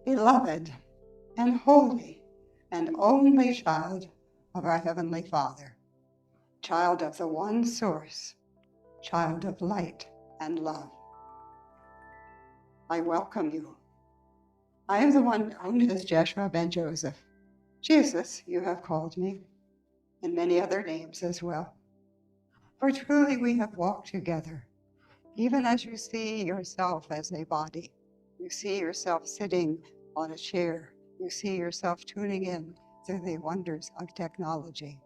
beloved and holy and only child of our Heavenly Father, child of the one source, child of light and love. I welcome you. I am the one known as Jeshua ben Joseph. Jesus, you have called me, and many other names as well. For truly we have walked together, even as you see yourself as a body. You see yourself sitting on a chair. You see yourself tuning in to the wonders of technology.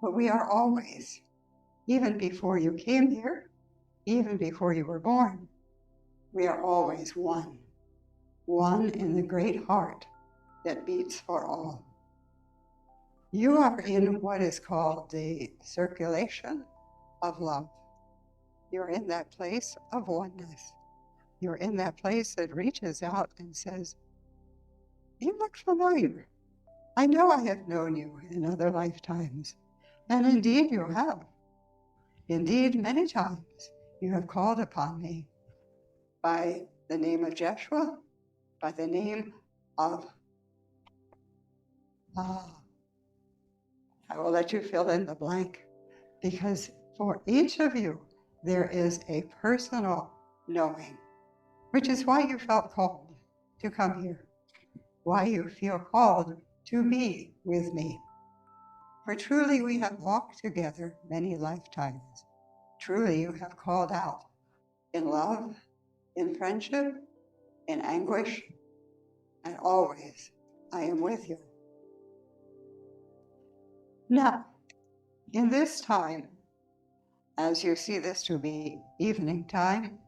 But we are always, even before you came here, even before you were born, we are always one. One in the great heart that beats for all. You are in what is called the circulation of love. You're in that place of oneness. You're in that place that reaches out and says, you look familiar. I know I have known you in other lifetimes. And indeed you have. Indeed, many times you have called upon me by the name of Jeshua, by the name of, I will let you fill in the blank, because for each of you, there is a personal knowing, which is why you felt called to come here, why you feel called to be with me. For truly we have walked together many lifetimes. Truly you have called out in love, in friendship, in anguish, and always I am with you. Now, in this time, as you see this to be evening time,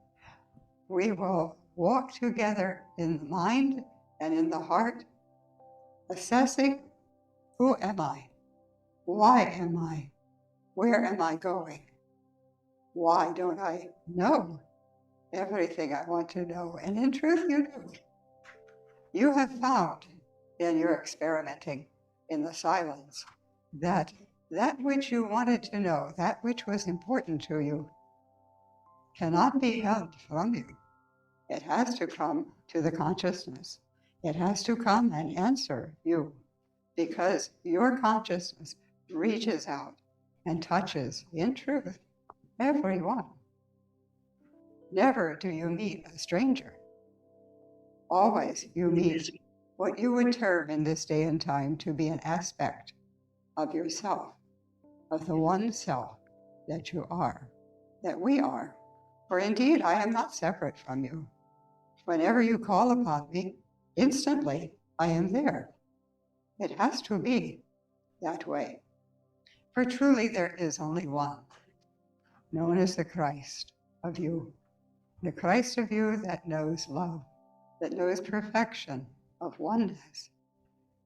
we will walk together in the mind and in the heart, assessing, who am I? Why am I? Where am I going? Why don't I know everything I want to know? And in truth, you do. You have found in your experimenting in the silence that which you wanted to know, that which was important to you, cannot be held from you. It has to come to the consciousness. It has to come and answer you, because your consciousness reaches out and touches, in truth, everyone. Never do you meet a stranger. Always you meet what you would term in this day and time to be an aspect of yourself, of the one self that you are, that we are. For indeed, I am not separate from you. Whenever you call upon me, instantly I am there. It has to be that way. For truly there is only one, known as the Christ of you. The Christ of you that knows love, that knows perfection of oneness,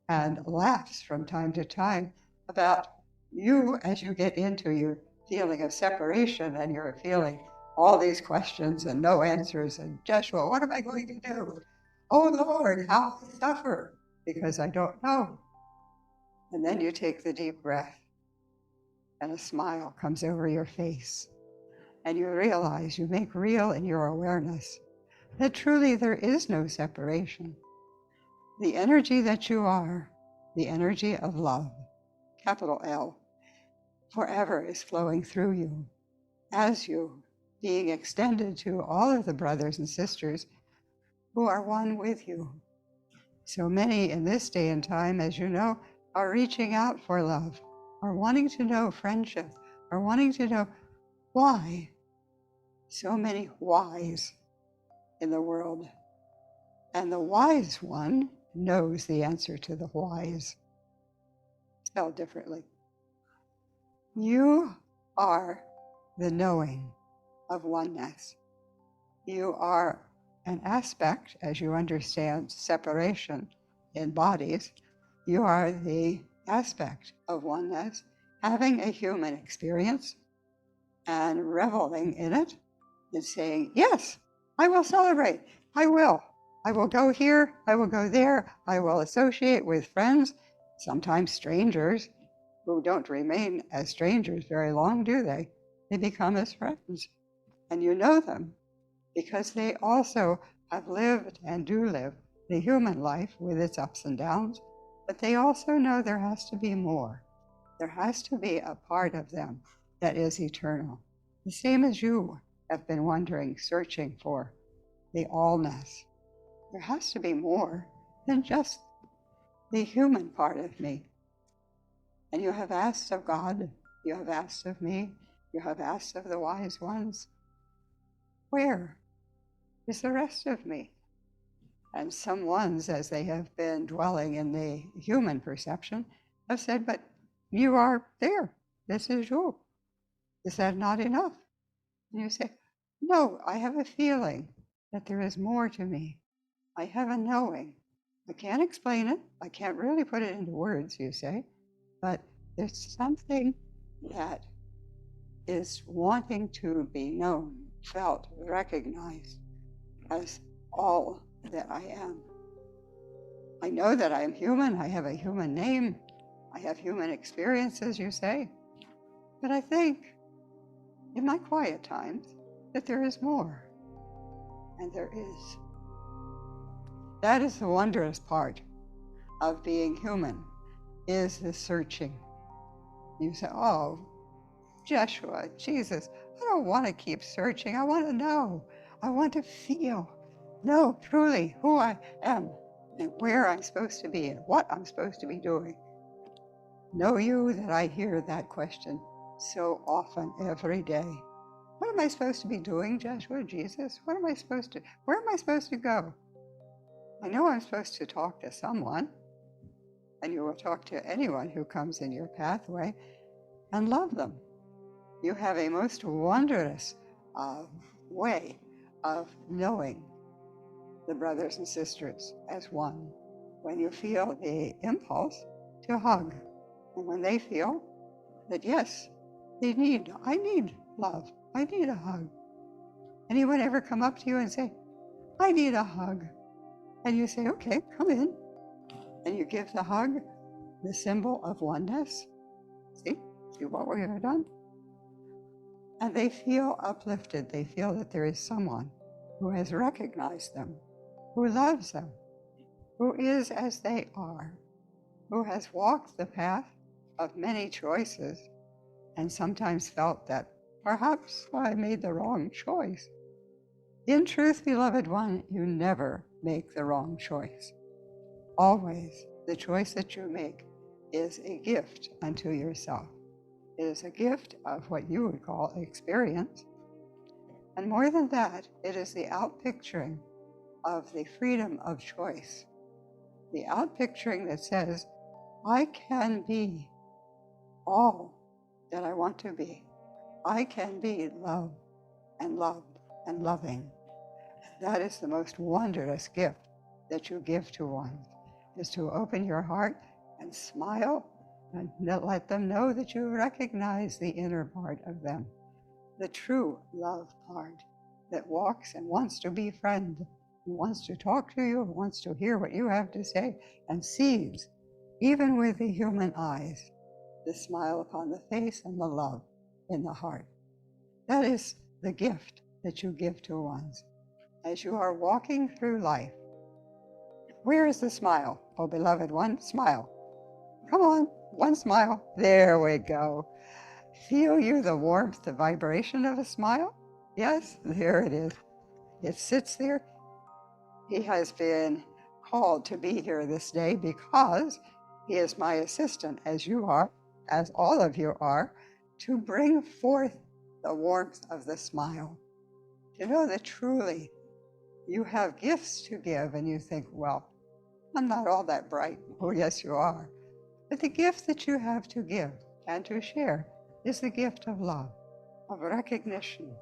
and laughs from time to time about you as you get into your feeling of separation and you're feeling all these questions and no answers. And Jeshua, what am I going to do? Oh Lord, how I suffer because I don't know. And then you take the deep breath and a smile comes over your face. And you realize, you make real in your awareness that truly there is no separation. The energy that you are, the energy of love, capital L, forever is flowing through you, as you, being extended to all of the brothers and sisters who are one with you. So many in this day and time, as you know, are reaching out for love, are wanting to know friendship, are wanting to know why. So many whys in the world. And the wise one knows the answer to the whys. Spelled differently. You are the knowing of oneness. You are an aspect, as you understand separation in bodies, you are the aspect of oneness, having a human experience and reveling in it and saying, yes, I will celebrate. I will go here. I will go there. I will associate with friends, sometimes strangers, who don't remain as strangers very long, do they? They become as friends. And you know them because they also have lived and do live the human life with its ups and downs, but they also know there has to be more. There has to be a part of them that is eternal. The same as you have been wondering, searching for the allness. There has to be more than just the human part of me. And you have asked of God, you have asked of me, you have asked of the wise ones, where is the rest of me? And some ones, as they have been dwelling in the human perception, have said, but you are there. This is you. Is that not enough? And you say, no, I have a feeling that there is more to me. I have a knowing. I can't explain it. I can't really put it into words, you say, but there's something that is wanting to be known, felt, recognized as all that I am. I know that I am human. I have a human name. I have human experiences, you say. But I think in my quiet times that there is more. And there is. That is the wondrous part of being human, is the searching. You say, oh, Jeshua, Jesus, I don't want to keep searching. I want to know. I want to feel, know truly who I am and where I'm supposed to be and what I'm supposed to be doing. Know you that I hear that question so often every day. What am I supposed to be doing, Jeshua, Jesus? What am I supposed to, where am I supposed to go? I know I'm supposed to talk to someone, and you will talk to anyone who comes in your pathway and love them. You have a most wondrous way of knowing the brothers and sisters as one. When you feel the impulse to hug, and when they feel that, yes, I need love, I need a hug. Anyone ever come up to you and say, I need a hug? And you say, okay, come in. And you give the hug, the symbol of oneness. See what we have done? And they feel uplifted. They feel that there is someone who has recognized them, who loves them, who is as they are, who has walked the path of many choices and sometimes felt that perhaps I made the wrong choice. In truth, beloved one, you never make the wrong choice. Always, the choice that you make is a gift unto yourself. It is a gift of what you would call experience. And more than that, it is the outpicturing of the freedom of choice. The outpicturing that says, I can be all that I want to be. I can be love and loved and loving. That is the most wondrous gift that you give to one, is to open your heart and smile and let them know that you recognize the inner part of them, the true love part that walks and wants to be friend, who wants to talk to you, who wants to hear what you have to say, and sees, even with the human eyes, the smile upon the face and the love in the heart. That is the gift that you give to ones. As you are walking through life, where is the smile? Oh, beloved one, smile. Come on, one smile. There we go. Feel you the warmth, the vibration of a smile? Yes, there it is. It sits there. He has been called to be here this day because he is my assistant, as you are, as all of you are, to bring forth the warmth of the smile. To know that truly you have gifts to give, and you think, well, I'm not all that bright. Oh, yes, you are. But the gift that you have to give and to share is the gift of love, of recognition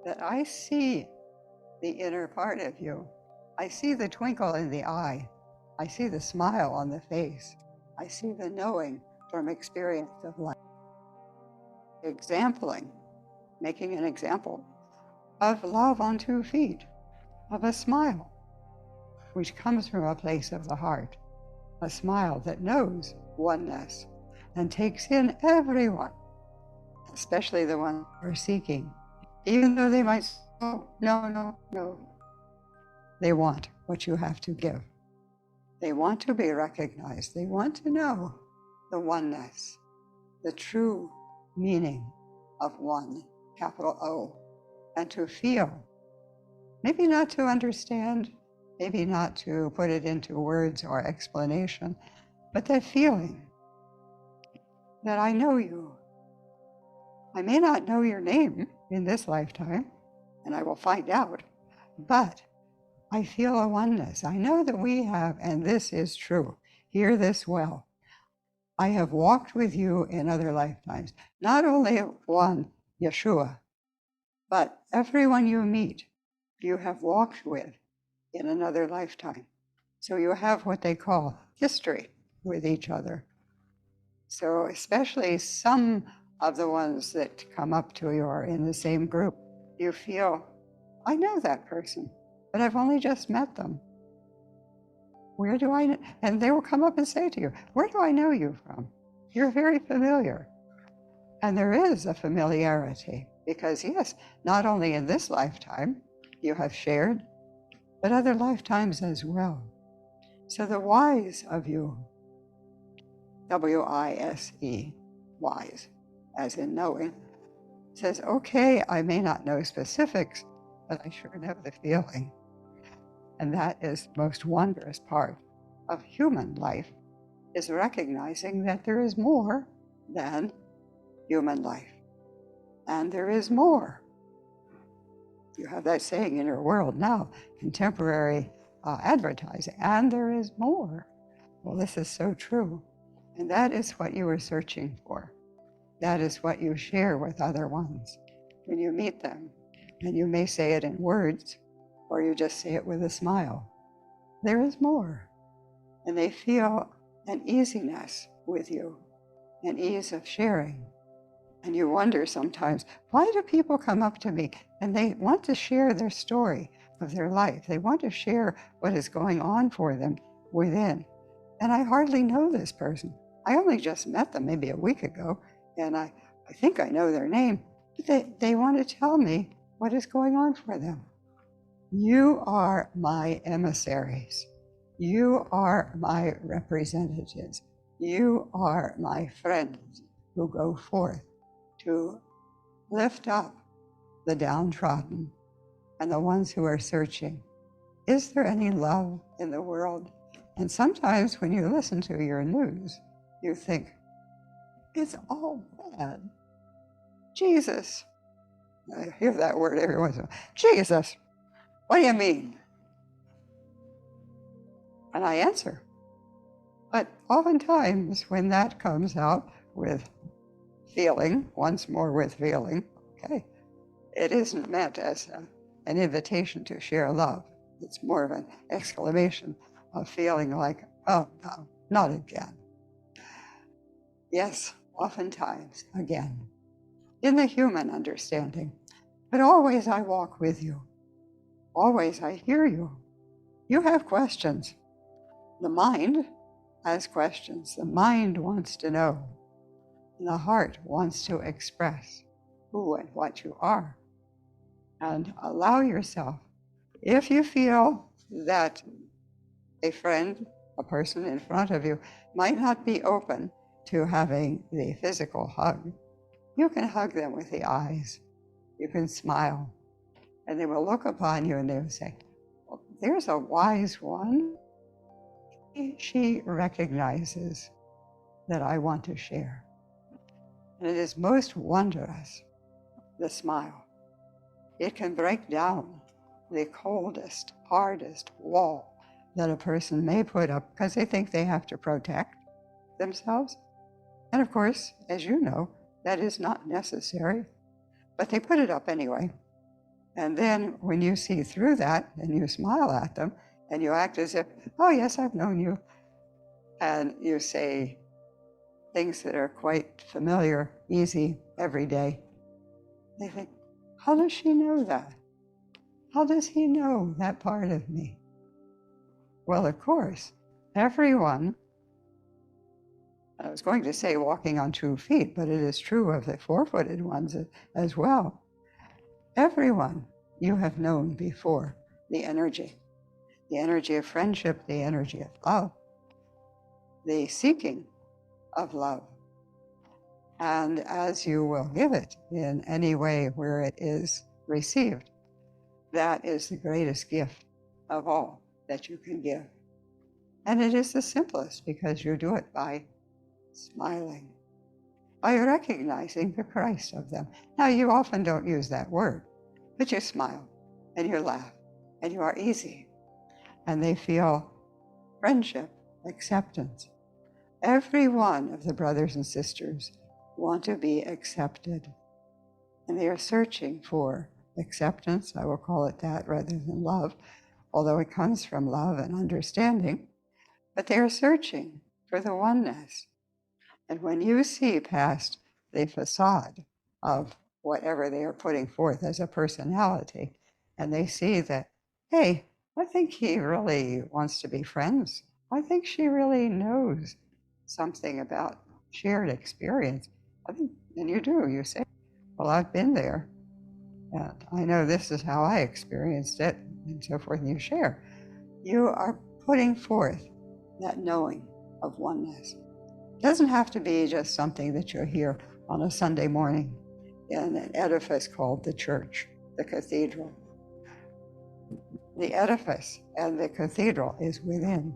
that I see the inner part of you. I see the twinkle in the eye. I see the smile on the face. I see the knowing from experience of life. Exempling, making an example of love on 2 feet, of a smile, which comes from a place of the heart, a smile that knows oneness and takes in everyone, especially the ones who are seeking, even though they might say, oh, no. They want what you have to give. They want to be recognized. They want to know the oneness, the true meaning of one, capital O, and to feel, maybe not to understand, maybe not to put it into words or explanation, but that feeling that I know you. I may not know your name in this lifetime, and I will find out, but I feel a oneness. I know that we have, and this is true. Hear this well. I have walked with you in other lifetimes, not only one, Jeshua, but everyone you meet, you have walked with in another lifetime. So you have what they call history with each other. So especially some of the ones that come up to you are in the same group, you feel, I know that person, but I've only just met them. Where do I know? And they will come up and say to you, where do I know you from? You're very familiar. And there is a familiarity because, yes, not only in this lifetime you have shared, but other lifetimes as well. So the wise of you, W-I-S-E, wise, as in knowing, says, okay, I may not know specifics, but I sure know the feeling. And that is the most wondrous part of human life, is recognizing that there is more than human life. And there is more. You have that saying in your world now, contemporary advertising, and there is more. Well, this is so true. And that is what you are searching for. That is what you share with other ones when you meet them. And you may say it in words, or you just say it with a smile. There is more. And they feel an easiness with you, an ease of sharing. And you wonder sometimes, why do people come up to me and they want to share their story of their life? They want to share what is going on for them within. And I hardly know this person. I only just met them maybe a week ago, and I think I know their name, but they want to tell me what is going on for them. You are my emissaries. You are my representatives. You are my friends who go forth to lift up the downtrodden and the ones who are searching. Is there any love in the world? And sometimes when you listen to your news, you think, it's all bad. Jesus. I hear that word every once in a while. Jesus, what do you mean? And I answer. But oftentimes when that comes out with feeling, once more with feeling, okay, it isn't meant as an invitation to share love. It's more of an exclamation of feeling like, oh, no, not again. Yes, oftentimes again, in the human understanding. But always I walk with you. Always I hear you. You have questions. The mind has questions. The mind wants to know. And the heart wants to express who and what you are. And allow yourself, if you feel that a friend, a person in front of you, might not be open to having the physical hug, you can hug them with the eyes. You can smile. And they will look upon you and they will say, well, there's a wise one. She recognizes that I want to share. And it is most wondrous, the smile. It can break down the coldest, hardest wall that a person may put up because they think they have to protect themselves. And of course, as you know, that is not necessary, but they put it up anyway. And then when you see through that and you smile at them and you act as if, oh yes, I've known you, and you say things that are quite familiar, easy, every day, they think, how does she know that? How does he know that part of me? Well, of course, everyone, I was going to say walking on 2 feet, but it is true of the 4-footed ones as well. Everyone you have known before, the energy the energy of friendship, the energy of love, the seeking of love. And as you will give it in any way where it is received, that is the greatest gift of all that you can give. And it is the simplest because you do it by smiling, by recognizing the Christ of them. Now, you often don't use that word, but you smile and you laugh and you are easy. And they feel friendship, acceptance. Every one of the brothers and sisters want to be accepted. And they are searching for acceptance, I will call it that rather than love, although it comes from love and understanding. But they are searching for the oneness. And when you see past the facade of whatever they are putting forth as a personality, and they see that, hey, I think he really wants to be friends. I think she really knows something about shared experience. I think, and you do, you say, well, I've been there. And I know this is how I experienced it, and so forth, and you share. You are putting forth that knowing of oneness. It doesn't have to be just something that you hear on a Sunday morning in an edifice called the church, the cathedral. The edifice and the cathedral is within,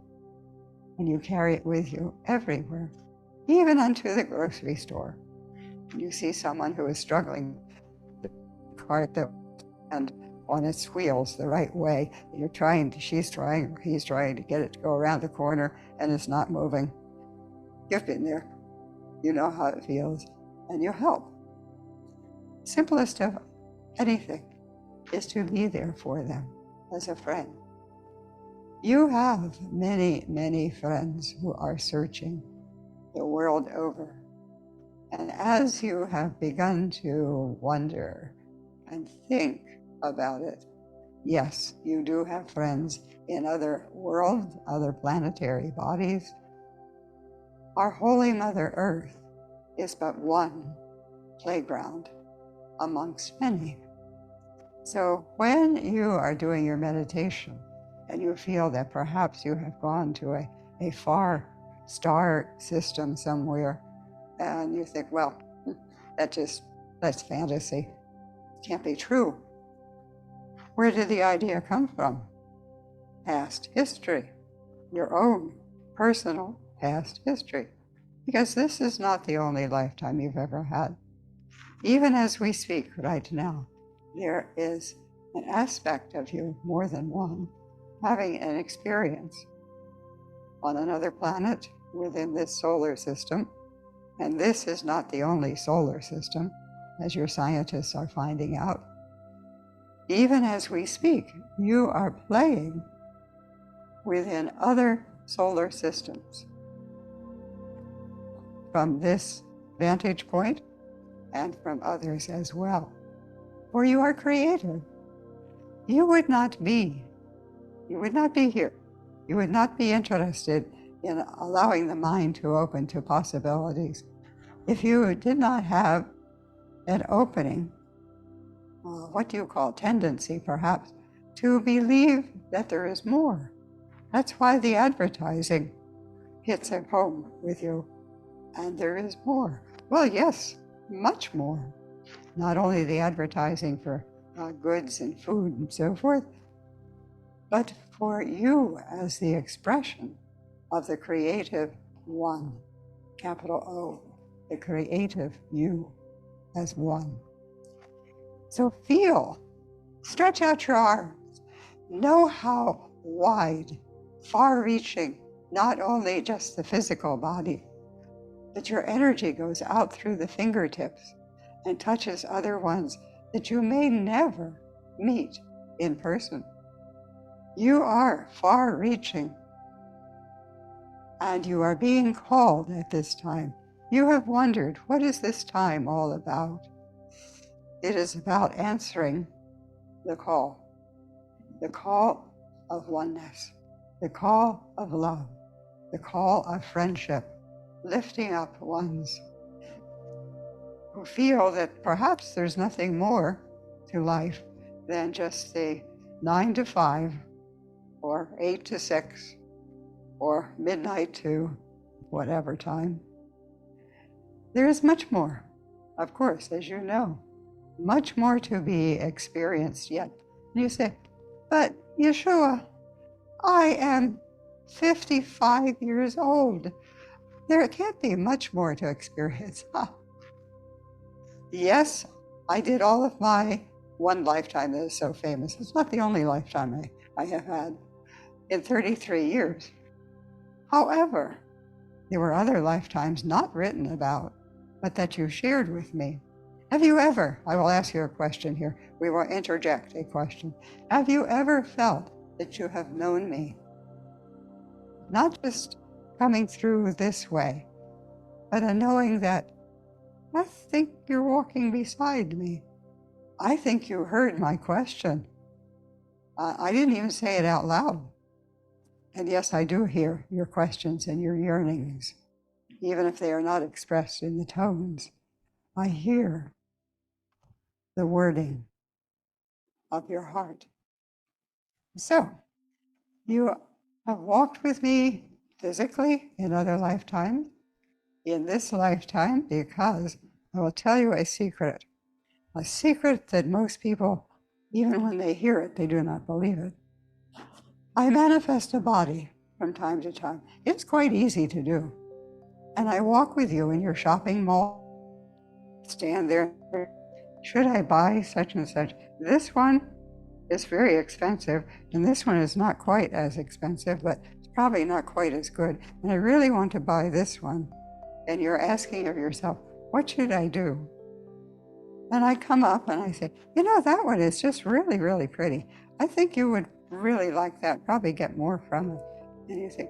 and you carry it with you everywhere, even unto the grocery store. You see someone who is struggling to cart that and on its wheels the right way. She's trying, or he's trying to get it to go around the corner, and it's not moving. You've been there. You know how it feels, and you help. Simplest of anything is to be there for them as a friend. You have many, many friends who are searching the world over. And as you have begun to wonder and think about it, yes, you do have friends in other worlds, other planetary bodies. Our Holy Mother Earth is but one playground amongst many. So when you are doing your meditation and you feel that perhaps you have gone to a far star system somewhere, and you think, well, that's fantasy. It can't be true. Where did the idea come from? Past history, your own personal past history. Because this is not the only lifetime you've ever had. Even as we speak right now, there is an aspect of you, more than one, having an experience on another planet within this solar system. And this is not the only solar system, as your scientists are finding out. Even as we speak, you are playing within other solar systems. From this vantage point and from others as well. For you are creative. You would not be here. You would not be interested in allowing the mind to open to possibilities if you did not have an opening, what do you call tendency perhaps, to believe that there is more. That's why the advertising hits at home with you, and there is more. Well, yes, much more. Not only the advertising for goods and food and so forth, but for you as the expression of the creative one, capital O, the creative you as one. So feel, stretch out your arms, know how wide, far-reaching, not only just the physical body, but your energy goes out through the fingertips and touches other ones that you may never meet in person. You are far-reaching, and you are being called at this time. You have wondered, what is this time all about? It is about answering the call of oneness, the call of love, the call of friendship, lifting up ones who feel that perhaps there's nothing more to life than just the 9 to 5 or 8 to 6, or midnight to whatever time. There is much more, of course, as you know, much more to be experienced yet. And you say, but Yeshua, I am 55 years old. There can't be much more to experience. Yes, I did all of my one lifetime that is so famous. It's not the only lifetime I have had in 33 years. However, there were other lifetimes not written about, but that you shared with me. Have you ever, I will ask you a question here, we will interject a question. Have you ever felt that you have known me? Not just coming through this way, but a knowing that I think you're walking beside me. I think you heard my question. I didn't even say it out loud. And yes, I do hear your questions and your yearnings, even if they are not expressed in the tones. I hear the wording of your heart. So, you have walked with me physically in other lifetimes, in this lifetime, because I will tell you a secret that most people, even when they hear it, they do not believe it. I manifest a body from time to time. It's quite easy to do. And I walk with you in your shopping mall, stand there. Should I buy such and such? This one is very expensive, and this one is not quite as expensive, but it's probably not quite as good. And I really want to buy this one. And you're asking of yourself, what should I do? And I come up and I say, you know, that one is just really, really pretty. I think you would really like that, probably get more from it. And you think,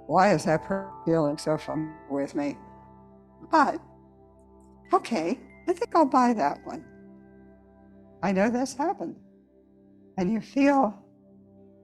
why is that feeling so familiar with me? But, okay, I think I'll buy that one. I know this happened. And you feel,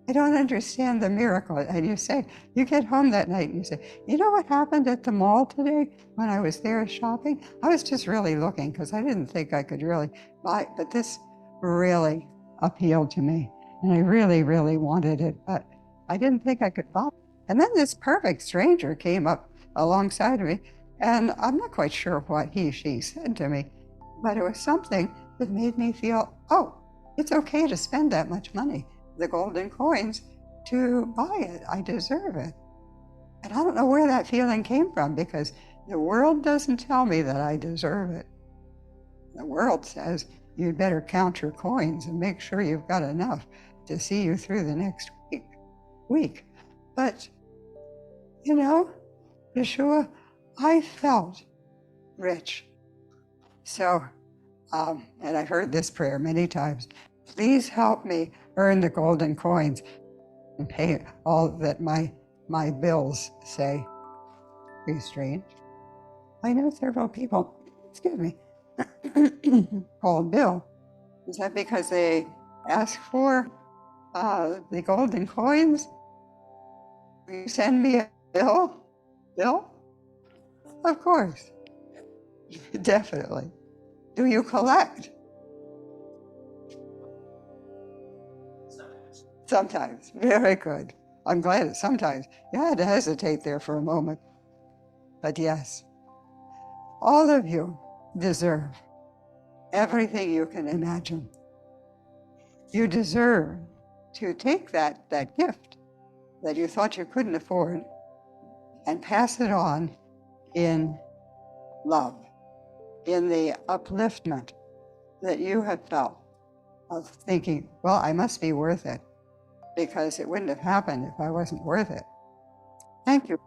I don't understand the miracle. And you say, you get home that night and you say, you know what happened at the mall today when I was there shopping? I was just really looking because I didn't think I could really buy it, but this really appealed to me. And I really, really wanted it, but I didn't think I could buy it. And then this perfect stranger came up alongside of me, and I'm not quite sure what she said to me, but it was something that made me feel, oh, it's okay to spend that much money, the golden coins, to buy it. I deserve it. And I don't know where that feeling came from, because the world doesn't tell me that I deserve it. The world says you'd better count your coins and make sure you've got enough to see you through the next week. But, you know, Yeshua, I felt rich. So, and I've heard this prayer many times, please help me earn the golden coins and pay all that my bills say. Pretty strange. I know several people, excuse me, called Bill. Is that because they ask for the golden coins? Will you send me a bill? Bill? Of course. Definitely. Do you collect? Sometimes. Very good. I'm glad that sometimes you had to hesitate there for a moment. But yes, all of you deserve everything you can imagine. You deserve to take that gift that you thought you couldn't afford and pass it on in love, in the upliftment that you have felt of thinking, well, I must be worth it, because it wouldn't have happened if I wasn't worth it. Thank you.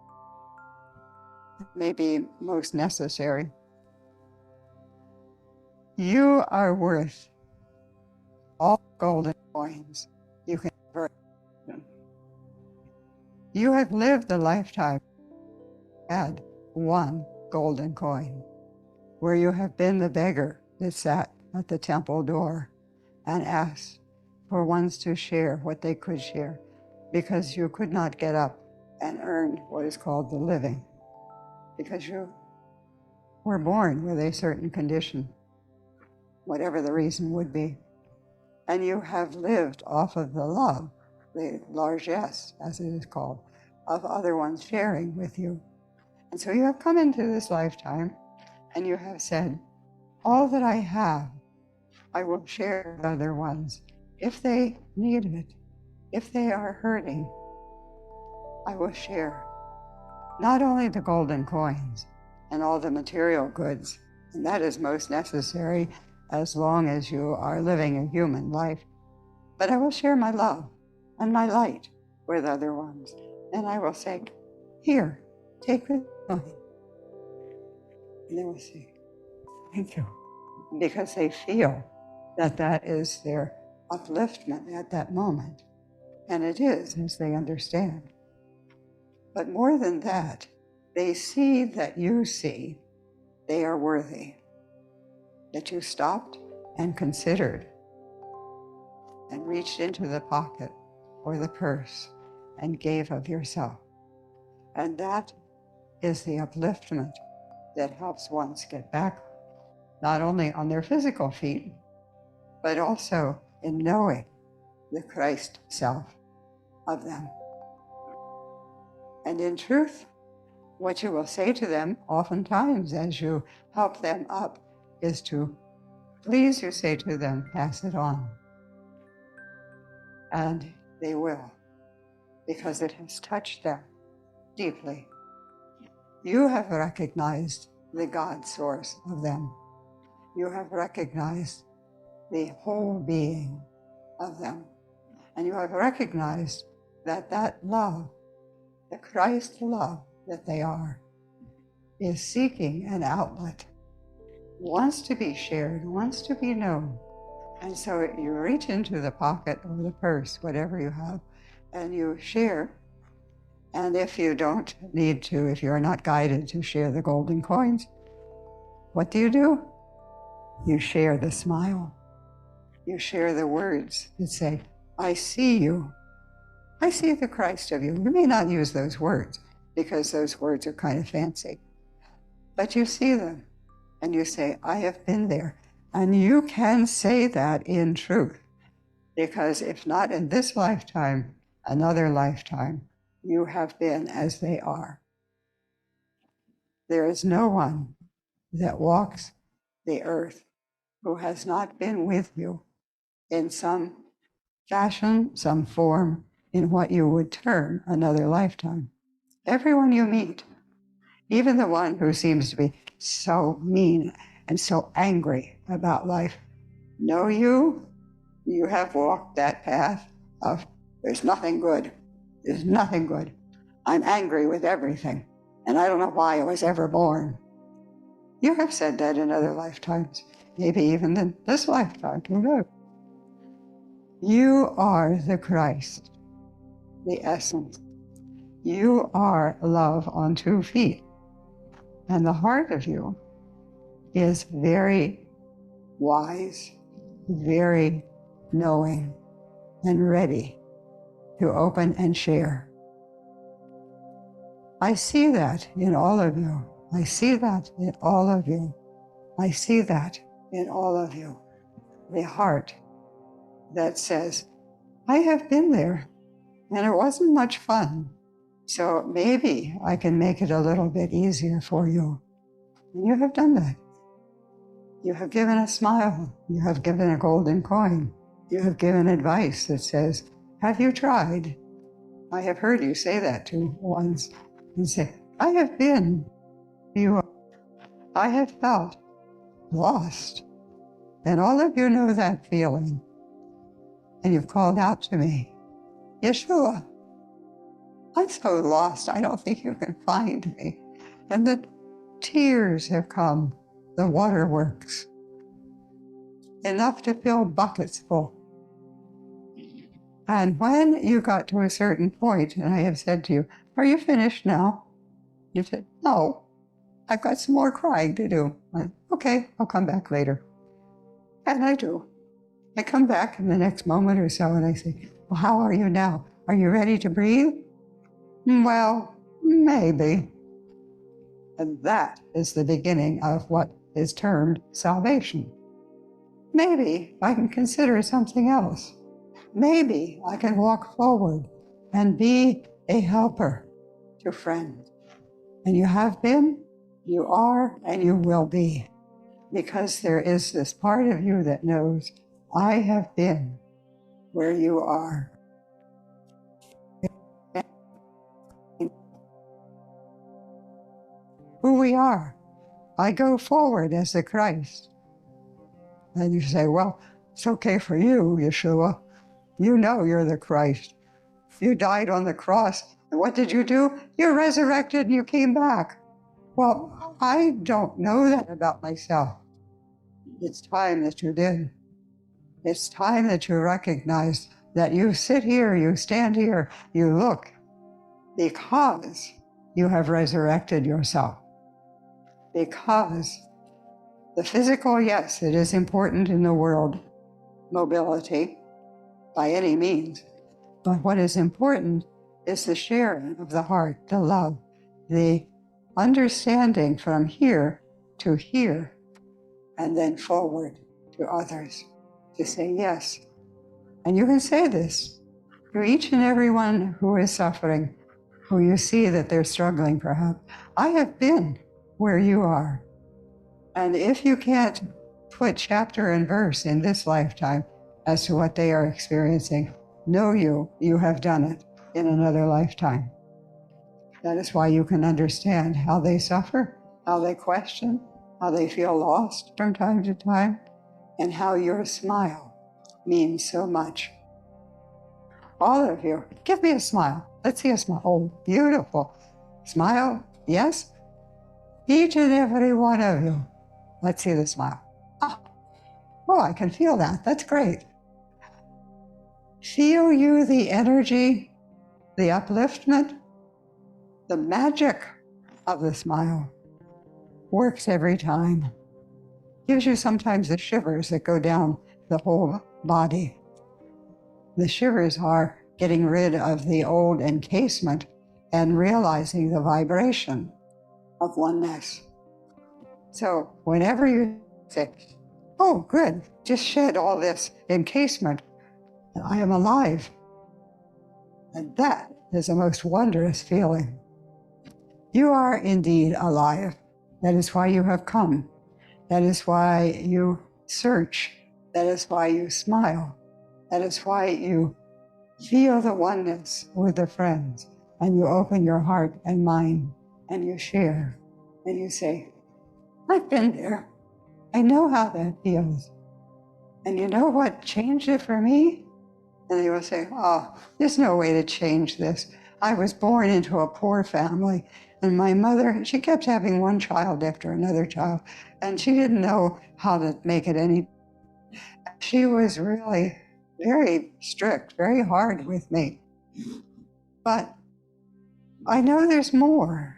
It may be most necessary. You are worth all golden coins you can ever imagine. You have lived a lifetime, had one golden coin, where you have been the beggar that sat at the temple door and asked for ones to share what they could share, because you could not get up and earn what is called the living, because you were born with a certain condition, whatever the reason would be. And you have lived off of the love the largesse, as it is called, of other ones sharing with you. And so you have come into this lifetime and you have said, all that I have, I will share with other ones. If they need it, if they are hurting, I will share. Not only the golden coins and all the material goods, and that is most necessary as long as you are living a human life, but I will share my love and my light with other ones. And I will say, here, take this coin. And they will say, thank you. Because they feel that that is their upliftment at that moment. And it is, as they understand. But more than that, they see that you see they are worthy, that you stopped and considered and reached into the pocket or the purse and gave of yourself. And that is the upliftment that helps ones get back, not only on their physical feet, but also in knowing the Christ self of them. And in truth, what you will say to them oftentimes as you help them up is to, please, you say to them, pass it on. And they will, because it has touched them deeply. You have recognized the God source of them. You have recognized the whole being of them. And you have recognized that that love, the Christ love that they are, is seeking an outlet, wants to be shared, wants to be known. And so you reach into the pocket or the purse, whatever you have, and you share. And if you don't need to, if you're not guided to share the golden coins, what do? You share the smile. You share the words that say, I see you. I see the Christ of you. You may not use those words because those words are kind of fancy, but you see them and you say, I have been there. And you can say that in truth, because if not in this lifetime, another lifetime, you have been as they are. There is no one that walks the earth who has not been with you in some fashion, some form, in what you would term another lifetime. Everyone you meet, even the one who seems to be so mean and so angry about life, know you have walked that path of there's nothing good. There's nothing good. I'm angry with everything, and I don't know why I was ever born. You have said that in other lifetimes, maybe even in this lifetime, who knows? You are the Christ, the essence. You are love on 2 feet. And the heart of you is very wise, very knowing, and ready to open and share. I see that in all of you. I see that in all of you. I see that in all of you. The heart that says, I have been there, and it wasn't much fun. So maybe I can make it a little bit easier for you. And you have done that. You have given a smile. You have given a golden coin. You have given advice that says, have you tried? I have heard you say that to ones and say, I have been. I have felt lost. And all of you know that feeling. And you've called out to me, Jeshua, I'm so lost, I don't think you can find me. And the tears have come, the waterworks, enough to fill buckets full. And when you got to a certain point, and I have said to you, are you finished now? You said, no, I've got some more crying to do. I said, okay, I'll come back later. And I do. I come back in the next moment or so and I say, well, how are you now? Are you ready to breathe? Well, maybe. And that is the beginning of what is termed salvation. Maybe I can consider something else. maybe I can walk forward and be a helper to friends. And you have been, you are, and you will be. Because there is this part of you that knows, I have been where you are. Who we are. I go forward as the Christ. And you say, well, it's okay for you, Yeshua. You know you're the Christ. You died on the cross. And what did you do? You resurrected and you came back. Well, I don't know that about myself. It's time that you did. It's time that you recognize that you sit here, you stand here, you look, because you have resurrected yourself. Because the physical, yes, it is important in the world, mobility, by any means. But what is important is the sharing of the heart, the love, the understanding from here to here, and then forward to others to say yes. And you can say this to each and every one who is suffering, who you see that they're struggling perhaps. I have been where you are. And if you can't put chapter and verse in this lifetime as to what they are experiencing, know you have done it in another lifetime. That is why you can understand how they suffer, how they question, how they feel lost from time to time, and how your smile means so much. All of you, give me a smile. Let's see a smile. Oh, beautiful. Smile, yes? Each and every one of you. Let's see the smile. Oh, I can feel that. That's great. Feel you the energy, the upliftment, the magic of the smile. Works every time. Gives you sometimes the shivers that go down the whole body. The shivers are getting rid of the old encasement and realizing the vibration of oneness. So whenever you say, oh, good, just shed all this encasement, I am alive. And that is the most wondrous feeling. You are indeed alive. That is why you have come. That is why you search. That is why you smile. That is why you feel the oneness with the friends, and you open your heart and mind, and you share, and you say, I've been there. I know how that feels. And you know what changed it for me? And they will say, oh, there's no way to change this. I was born into a poor family, and my mother, she kept having one child after another child, and she didn't know how to make it any. She was really very strict, very hard with me. But I know there's more.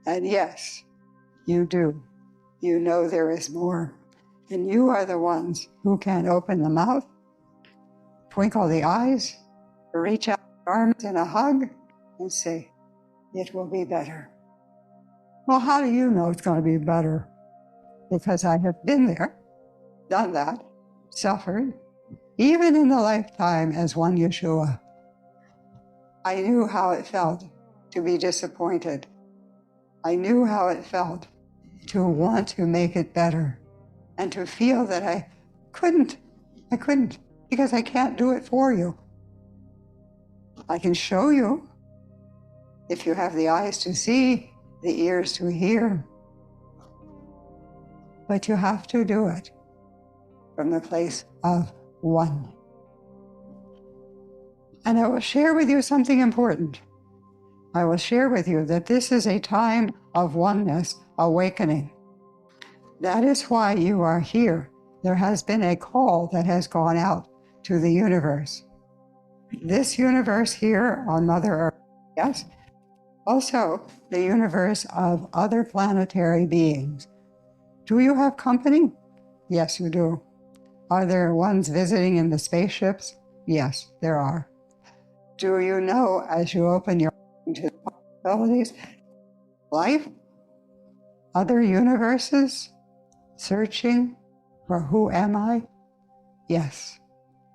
And yes, you do. You know there is more. And you are the ones who can open the mouth, twinkle the eyes, reach out the arms in a hug, and say, it will be better. Well, how do you know it's going to be better? Because I have been there, done that, suffered, even in the lifetime as one Yeshua. I knew how it felt to be disappointed. I knew how it felt to want to make it better and to feel that I couldn't, because I can't do it for you. I can show you if you have the eyes to see, the ears to hear, but you have to do it from the place of one. And I will share with you something important. I will share with you that this is a time of oneness, awakening. That is why you are here. There has been a call that has gone out to the universe. This universe here on Mother Earth, yes? Also, the universe of other planetary beings. Do you have company? Yes, you do. Are there ones visiting in the spaceships? Yes, there are. Do you know, as you open your mind to the possibilities, life, other universes, searching for who am I? Yes.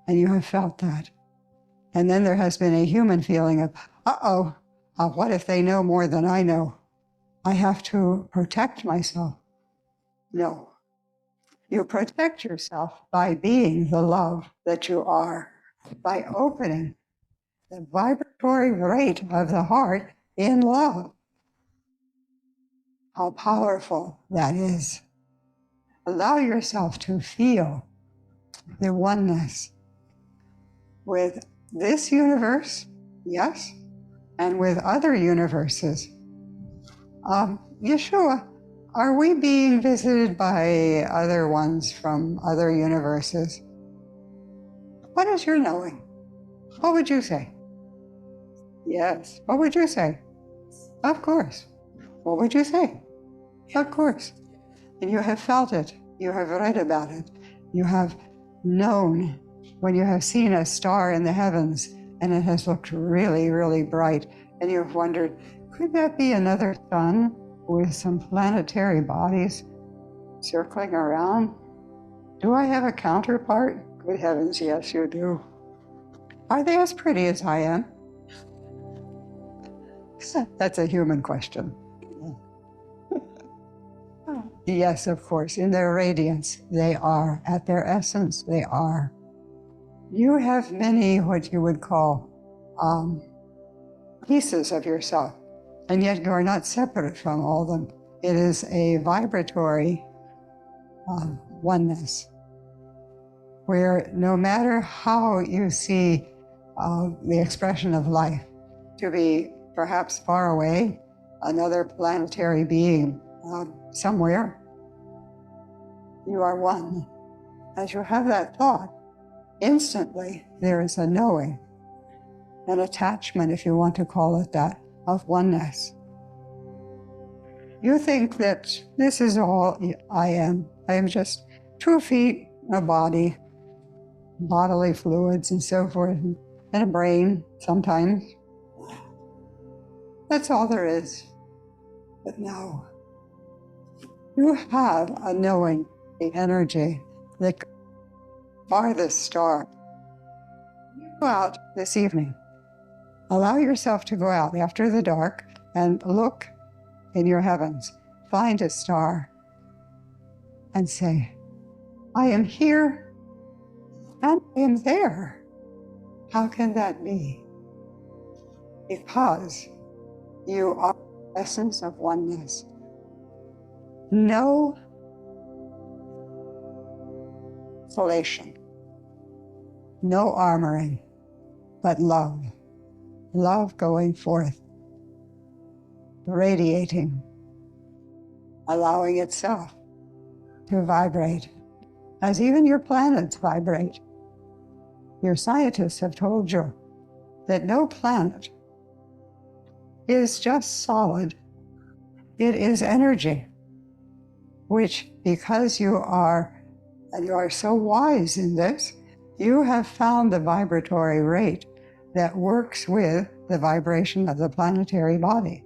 and you have felt that. And then there has been a human feeling of, what if they know more than I know? I have to protect myself. No. You protect yourself by being the love that you are, by opening the vibratory rate of the heart in love. How powerful that is. Allow yourself to feel the oneness with this universe, yes, and with other universes. Yeshua, are we being visited by other ones from other universes? What is your knowing? What would you say? Yes. What would you say? Of course. What would you say? Of course. And you have felt it. You have read about it. You have known when you have seen a star in the heavens and it has looked really, really bright, and you've wondered, could that be another sun with some planetary bodies circling around? Do I have a counterpart? Good heavens, yes, you do. Are they as pretty as I am? That's a human question. Yes, of course, in their radiance, they are. At their essence, they are. You have many what you would call pieces of yourself, and yet you are not separate from all of them. It is a vibratory oneness, where no matter how you see the expression of life to be perhaps far away, another planetary being somewhere, you are one. As you have that thought, instantly there is a knowing, an attachment, if you want to call it that, of oneness. You think that this is all I am. I am just 2 feet, a body, bodily fluids and so forth, and a brain sometimes. That's all there is. But no, you have a knowing, the energy, the farthest star. Go out this evening. Allow yourself to go out after the dark and look in your heavens. Find a star and say, I am here and I am there. How can that be? Because you are the essence of oneness. No isolation, no armoring, but love. Love going forth, radiating, allowing itself to vibrate, as even your planets vibrate. Your scientists have told you that no planet is just solid. It is energy, which, because you are so wise in this, you have found the vibratory rate that works with the vibration of the planetary body.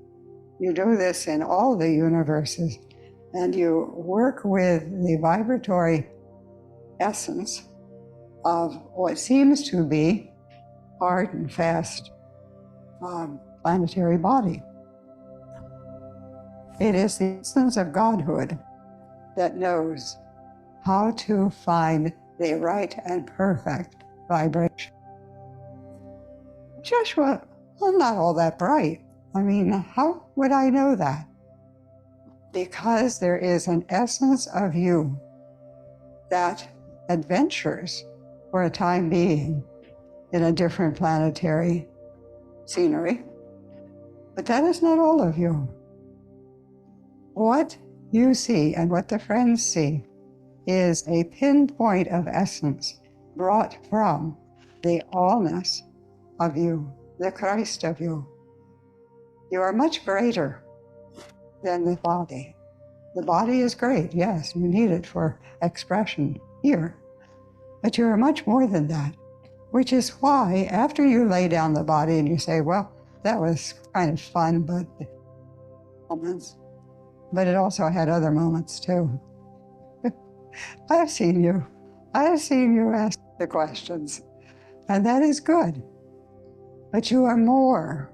You do this in all the universes, and you work with the vibratory essence of what seems to be hard and fast planetary body. It is the essence of Godhood that knows how to find the right and perfect vibration. Jeshua, I'm not all that bright. I mean, how would I know that? Because there is an essence of you that adventures for a time being in a different planetary scenery. But that is not all of you. What you see and what the friends see is a pinpoint of essence brought from the allness of you, the Christ of you. You are much greater than the body. The body is great, yes, you need it for expression here. But you are much more than that, which is why after you lay down the body and you say, well, that was kind of fun, but it also had other moments too. I have seen you. I have seen you ask the questions. And that is good. But you are more.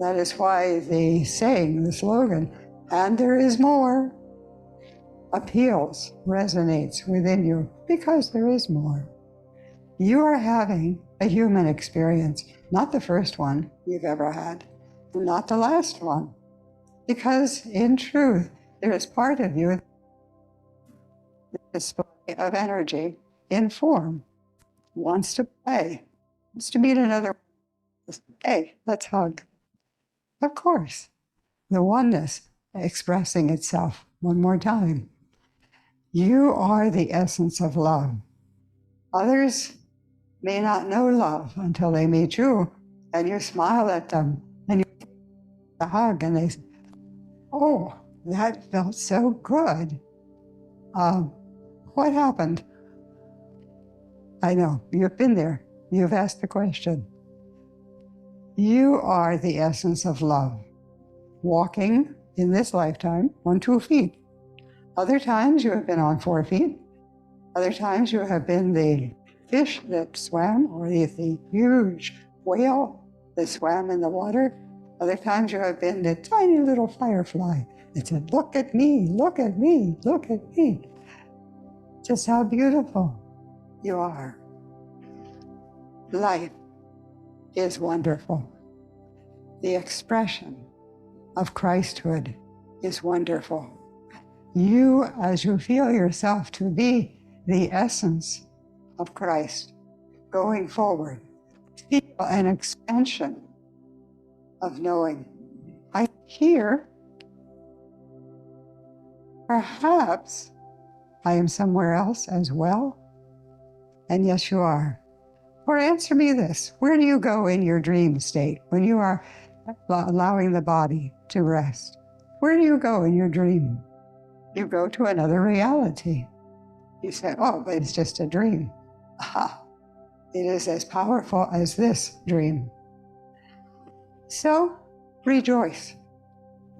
That is why the saying, the slogan, "And there is more," appeals, resonates within you, because there is more. You are having a human experience, not the first one you've ever had, not the last one. Because in truth, there is part of you, the display of energy in form, wants to play, wants to meet another. Hey, let's hug. Of course, the oneness expressing itself one more time. You are the essence of love. Others may not know love until they meet you, and you smile at them, and you give a hug, and they say, "Oh, that felt so good. What happened?" I know, you've been there. You've asked the question. You are the essence of love, walking in this lifetime on 2 feet. Other times you have been on 4 feet. Other times you have been the fish that swam, or the huge whale that swam in the water. Other times you have been the tiny little firefly that said, "Look at me, look at me, look at me." Just how beautiful you are. Life is wonderful. The expression of Christhood is wonderful. You, as you feel yourself to be the essence of Christ going forward, feel an expansion of knowing. I hear, perhaps I am somewhere else as well. And yes, you are. Or answer me this: where do you go in your dream state when you are allowing the body to rest? Where do you go in your dream? You go to another reality. You say, "Oh, but it's just a dream." Aha! It is as powerful as this dream. So, rejoice.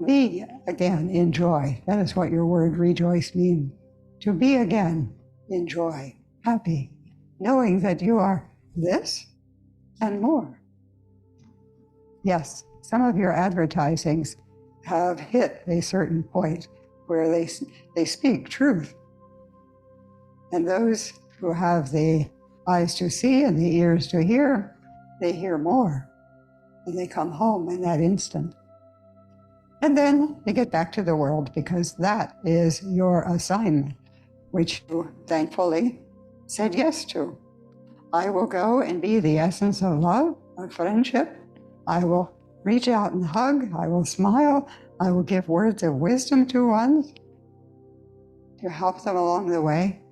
Be again in joy. That is what your word rejoice means. To be again in joy, happy, knowing that you are this and more. Yes, some of your advertisings have hit a certain point where they speak truth. And those who have the eyes to see and the ears to hear, they hear more. And they come home in that instant. And then they get back to the world, because that is your assignment, which you thankfully said yes to. I will go and be the essence of love, of friendship. I will reach out and hug. I will smile. I will give words of wisdom to ones to help them along the way.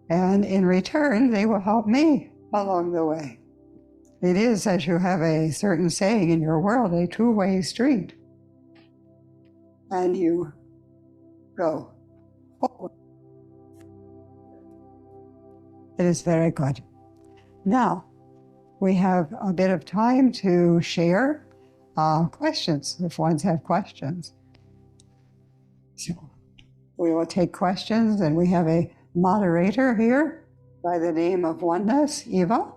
And in return, they will help me along the way. It is, as you have a certain saying in your world, a two-way street. And you go forward. It is very good. Now, we have a bit of time to share questions, if ones have questions. So we will take questions, and we have a moderator here by the name of Oneness, Eva.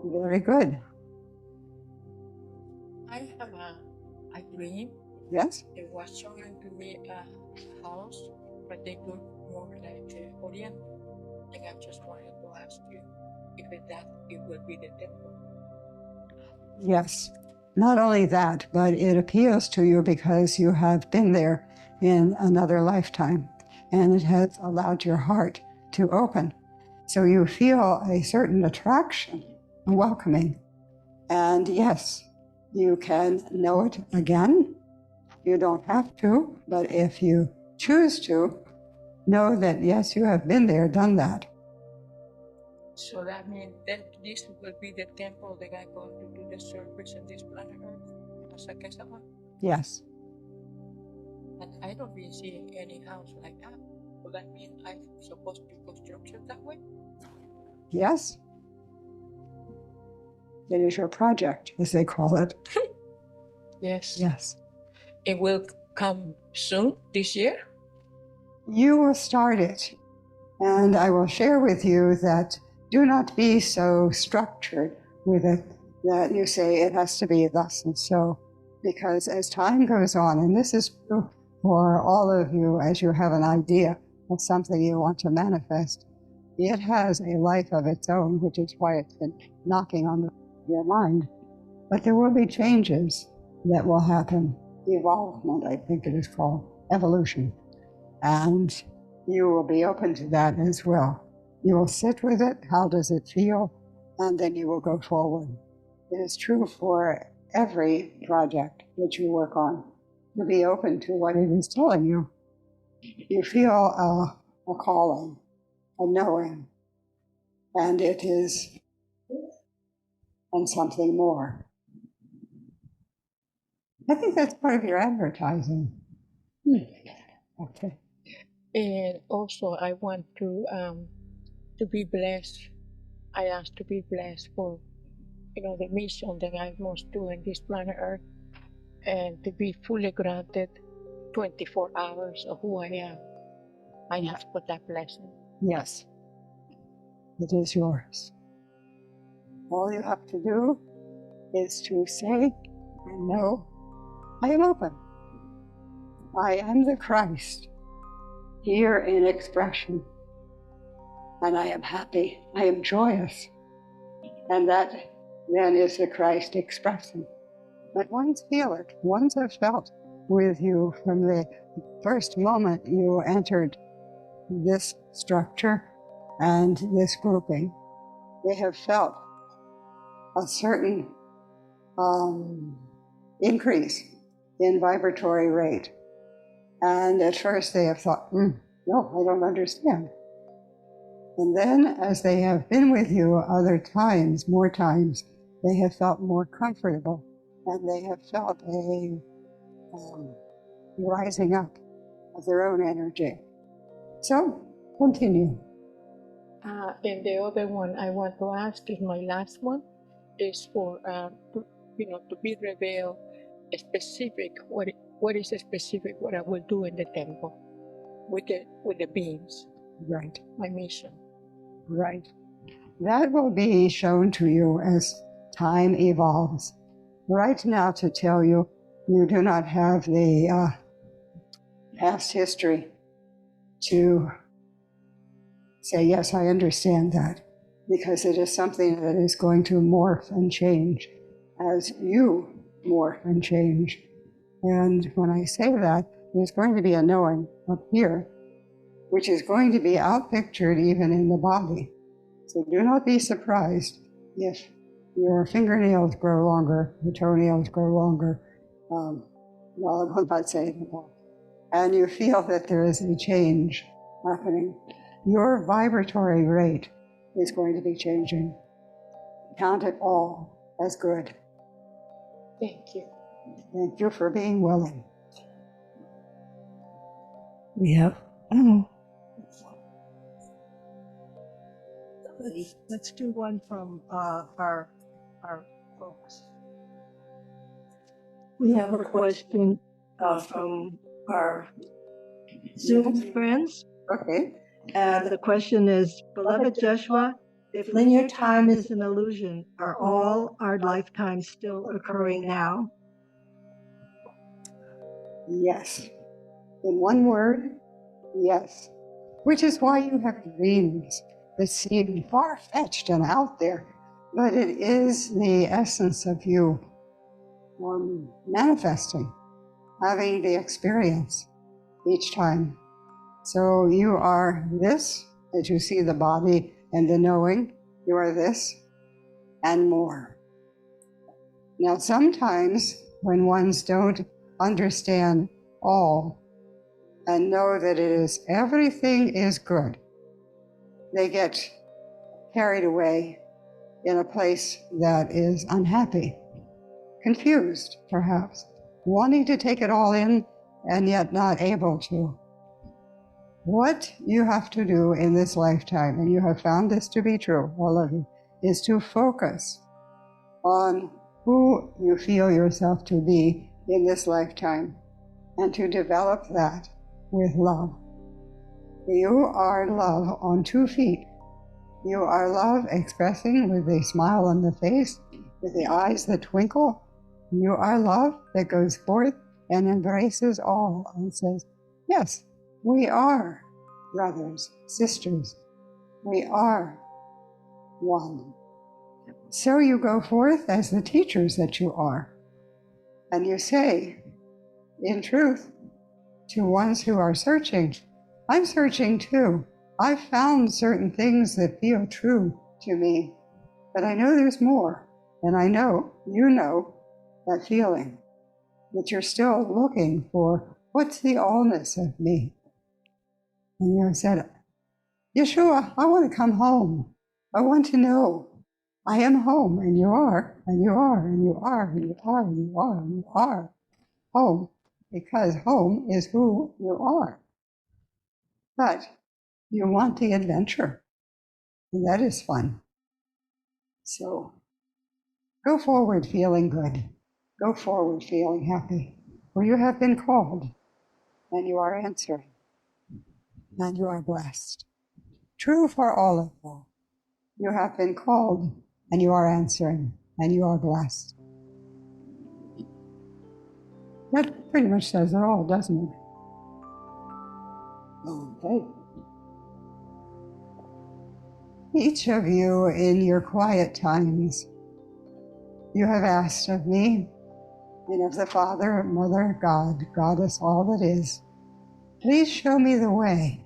Very good. I have a dream. Yes? It was showing to me a house, but they look more like Orient. And I just wanted to ask you if it will be the temple. Yes. Not only that, but it appeals to you because you have been there in another lifetime, and it has allowed your heart to open. So you feel a certain attraction, a welcoming. And yes, you can know it again. You don't have to, but if you choose to, know that yes, you have been there, done that. So that means that this will be the temple that I'm going to do the service in this planet Earth as a Kesama. Yes. And I don't really see any house like that. So that means I'm supposed to construct it that way? Yes. It is your project, as they call it. Yes. Yes. It will come soon, this year? You will start it And I will share with you that do not be so structured with it that you say it has to be thus and so, because as time goes on, and this is true for all of you as you have an idea of something you want to manifest, it has a life of its own, which is why it's been knocking on your mind. But there will be changes that will happen. Evolvement, I think it is called, evolution. And you will be open to that as well. You will sit with it. How does it feel? And then you will go forward. It is true for every project that you work on to be open to what it is telling you. You feel a calling, a knowing, and it is and something more. I think that's part of your advertising. Okay. And also, I want to be blessed. I ask to be blessed for, the mission that I must do in this planet Earth, and to be fully granted 24 hours of who I am. I ask for that blessing. Yes, it is yours. All you have to do is to say and know, I am open. I am the Christ, here in expression. And I am happy. I am joyous. And that then is the Christ expressing. But ones feel it. Ones have felt with you from the first moment you entered this structure and this grouping. They have felt a certain increase in vibratory rate. And at first they have thought, no, I don't understand. And then as they have been with you other times, more times, they have felt more comfortable, and they have felt a rising up of their own energy. So, continue. And the other one I want to ask is my last one, is for, to be revealed specific, what is specific what I will do in the temple with the beings. Right. My mission. Right. That will be shown to you as time evolves. Right now, to tell you, you do not have the past history to say, yes, I understand that, because it is something that is going to morph and change as you morph and change. And when I say that, there's going to be a knowing up here, which is going to be outpictured even in the body. So do not be surprised if your fingernails grow longer, your toenails grow longer. Well, I will not say it more. And you feel that there is a change happening. Your vibratory rate is going to be changing. Count it all as good. Thank you. Thank you for being willing. We have, let's do one from our folks. We have a question from our Zoom friends. Okay. And the question is, beloved Jeshua, if linear time is an illusion, are all our lifetimes still occurring now? Yes. In one word, yes. Which is why you have dreams that seem far-fetched and out there, but it is the essence of you manifesting, having the experience each time. So you are this, as you see the body and the knowing, you are this and more. Now, sometimes when ones don't understand all and know that it is everything is good, they get carried away in a place that is unhappy, confused perhaps, wanting to take it all in and yet not able to. What you have to do in this lifetime, and you have found this to be true, all of you, is to focus on who you feel yourself to be in this lifetime and to develop that with love. You are love on 2 feet. You are love expressing with a smile on the face, with the eyes that twinkle. You are love that goes forth and embraces all and says, yes, we are brothers, sisters. We are one. So you go forth as the teachers that you are. And you say, in truth, to ones who are searching, I'm searching too. I've found certain things that feel true to me, but I know there's more. And I know, you know, that feeling, that you're still looking for what's the allness of me. And you said, Yeshua, I want to come home. I want to know I am home, and you are, and you are, and you are, and you are, and you are, and you are home, because home is who you are. But you want the adventure, and that is fun. So go forward feeling good. Go forward feeling happy, for you have been called, and you are answering, and you are blessed. True for all of you. You have been called, and you are answering, and you are blessed. That pretty much says it all, doesn't it? Okay. Each of you in your quiet times, you have asked of me and of the Father, Mother, God, Goddess, all that is, please show me the way.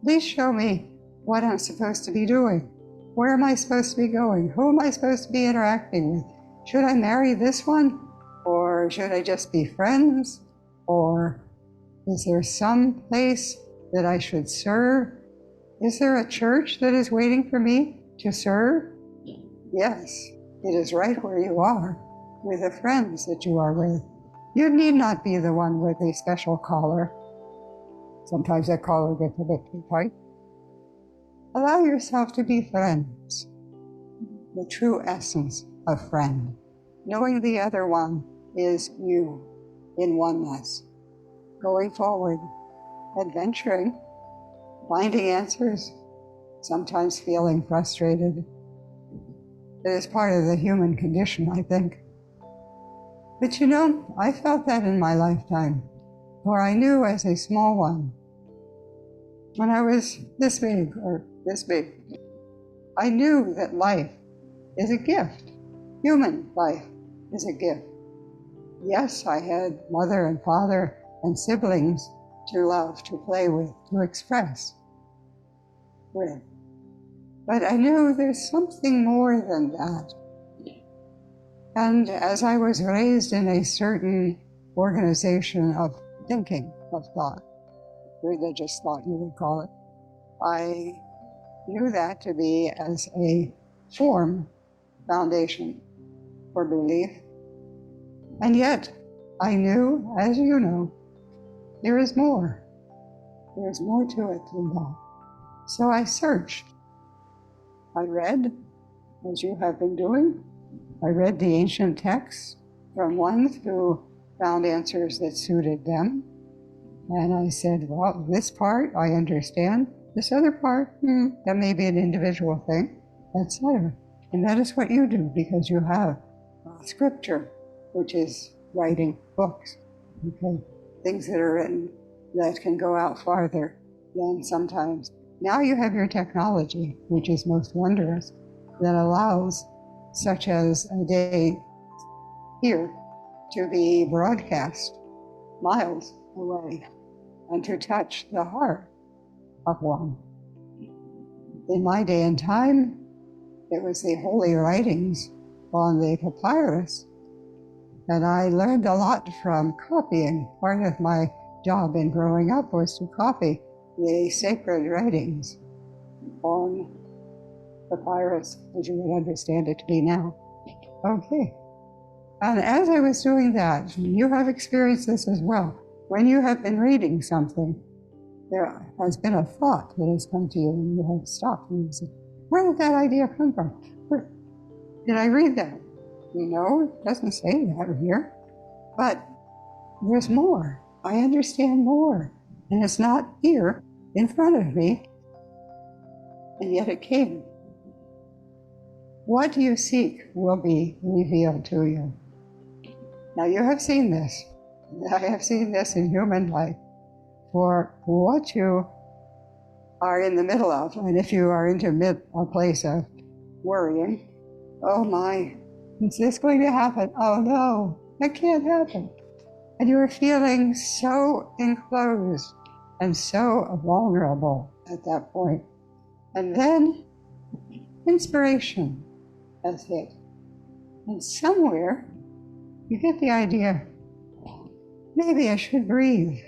Please show me what I'm supposed to be doing. Where am I supposed to be going? Who am I supposed to be interacting with? Should I marry this one? Or should I just be friends? Or is there some place that I should serve? Is there a church that is waiting for me to serve? Yes, it is right where you are, with the friends that you are with. You need not be the one with a special collar. Sometimes that collar gets a bit too tight. Allow yourself to be friends, the true essence of friend. Knowing the other one is you in oneness. Going forward, adventuring, finding answers, sometimes feeling frustrated. It is part of the human condition, I think. But you know, I felt that in my lifetime, for I knew as a small one, when I was this big or this big, I knew that life is a gift. Human life is a gift. Yes, I had mother and father and siblings to love, to play with, to express with. But I knew there's something more than that. And as I was raised in a certain organization of thinking, of thought, religious thought you would call it, I knew that to be as a foundation for belief. And yet, I knew, as you know, there is more. There's more to it than that. So I searched. I read, as you have been doing. I read the ancient texts from ones who found answers that suited them. And I said, well, this part I understand. This other part, that may be an individual thing, etc. And that is what you do, because you have scripture, which is writing books, okay? Things that are written that can go out farther than sometimes. Now you have your technology, which is most wondrous, that allows, such as a day here, to be broadcast miles away and to touch the heart of one. In my day and time, it was the holy writings on the papyrus, and I learned a lot from copying. Part of my job in growing up was to copy the sacred writings on papyrus, as you would understand it to be now. Okay. And as I was doing that, you have experienced this as well. When you have been reading something, there has been a thought that has come to you, and you have stopped and you said, where did that idea come from? Where did I read that? No, it doesn't say that here. But there's more. I understand more. And it's not here. in front of me, and yet it came. What you seek will be revealed to you. Now you have seen this. I have seen this in human life. For what you are in the middle of, and if you are into a place of worrying, oh my, is this going to happen? Oh no, that can't happen. And you are feeling so enclosed and so vulnerable at that point. And then inspiration has hit. And somewhere you get the idea, maybe I should breathe.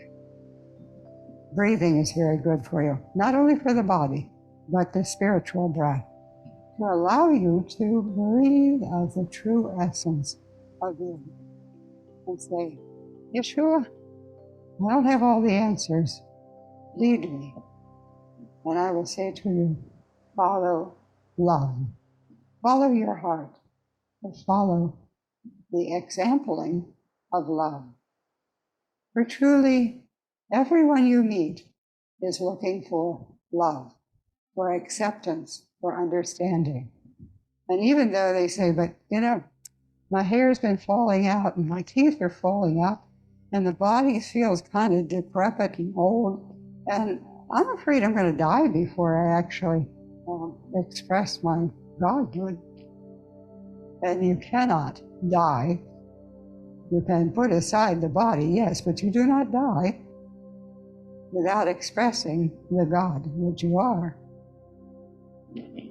Breathing is very good for you, not only for the body, but the spiritual breath, to allow you to breathe as the true essence of you. And say, Yeshua, I don't have all the answers. Lead me. And I will say to you, follow love. Follow your heart. And follow the exampling of love. For truly, everyone you meet is looking for love, for acceptance, for understanding. And even though they say, but my hair's been falling out and my teeth are falling out and the body feels kind of decrepit and old, and I'm afraid I'm going to die before I actually express my Godhood. And you cannot die. You can put aside the body, yes, but you do not die without expressing the God that you are.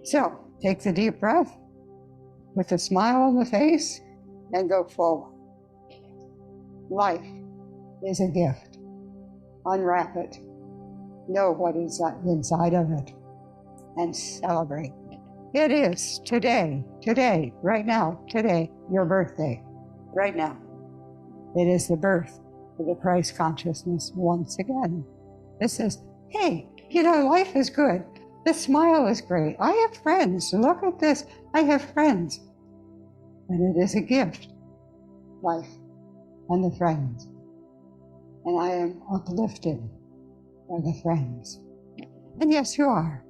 So, take the deep breath with a smile on the face and go forward. Life is a gift. Unwrap it. Know what is inside of it and celebrate. It is today, right now, today, your birthday, right now. It is the birth of the Christ consciousness once again. This is, hey, life is good. The smile is great. I have friends. Look at this. I have friends. And it is a gift, life and the friends. And I am uplifted by the friends. And yes, you are.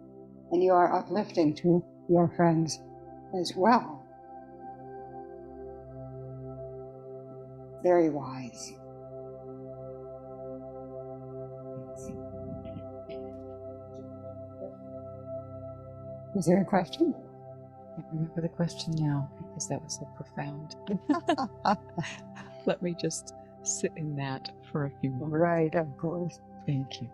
And you are uplifting to your friends as well. Very wise. Is there a question? I can't remember the question now because that was so profound. Let me just sit in that for a few moments. Right, of course. Thank you.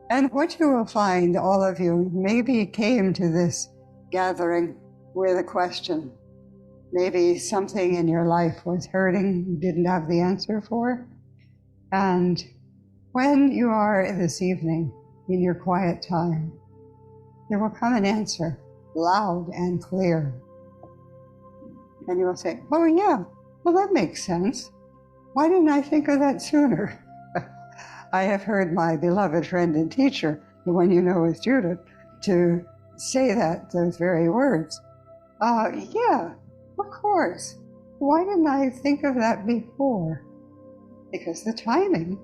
And what you will find, all of you, maybe came to this gathering with a question. Maybe something in your life was hurting you didn't have the answer for. And when you are this evening in your quiet time, there will come an answer, loud and clear. And you will say, oh yeah, well that makes sense. Why didn't I think of that sooner? I have heard my beloved friend and teacher, the one you know as Judith, to say those very words. Yeah, of course. Why didn't I think of that before? Because the timing,